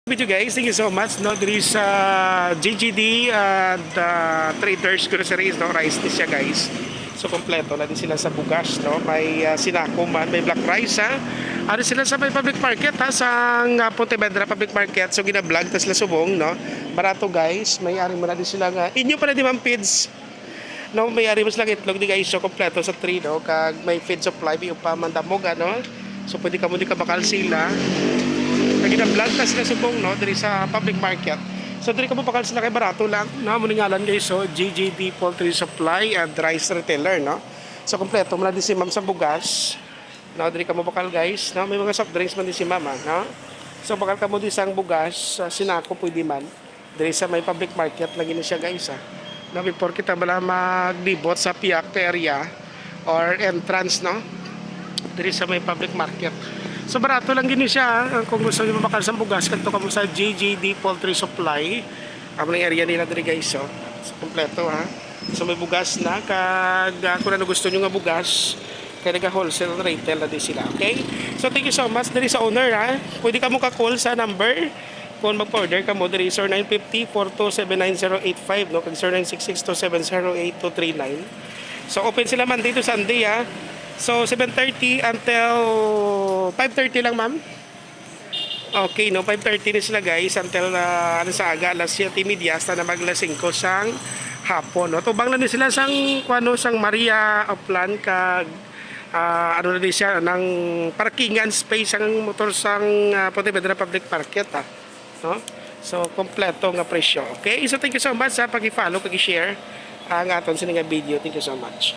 Video guys, thank you so much. No, there is GGD and Traders Groceries, no, rice dish siya guys. So kompleto na din sila sa bugas, no. May sinako man, may black rice ha. Ano sila sa may public market ha, sa Pontevedra Public Market. So gina-vlog tas sila subong, no. Barato guys, may ari mo na din sila nga. Inyo pala di man feeds. No, may ari mo sila itlog di guys. So kompleto sa tree, no. Kag may feed supply bi upa mandamog ano. So pwede ka mo di ka bakal sila. Nagina-vlog tas sila subong, no, diri sa public market. So diri ka mo bakal sila kay barato lang, no, mo ngalan guys. So GGD Poultry Supply and Rice Retailer, no. So kompleto mo na din si ma'am sa bugas. No, diri ka mo bakal guys, no, may mga soft drinks man din si mama, no. So bakal ka mo din sang bugas, sinako pwede man. Diri sa may public market lagi na siya guys ha. No, before kita bala maglibot sa Piak area or entrance, no. Diri sa may public market. So barato lang gini siya kung gusto niyo makal sa bugas kanto ka mo sa GGD Poultry Supply. Amo ng area nila diri guys, so kompleto ha. So may bugas na kag kung ano gusto niyo nga bugas kay naga wholesale retail na din sila, okay? So thank you so much diri sa owner ha. Pwede ka mo ka-call sa number kung mag-order ka mo diri 0950-4279085 no, kag 0966-2708239. So open sila Monday to Sunday ha. So 7:30 until 5:30 lang ma'am. Okay no, 5:30 na sila guys until ano sa aga alas 7:30 hasta na maglas 5 sang hapon no. Tubang na din sila sang kuano sang Maria Upland kag ano na din siya ng parkingan space ang motor sang Pontevedra Public Market ha. No? So kompleto nga presyo. Okay? So thank you so much sa pagi-follow, pagi-share ang aton sa nga video. Thank you so much.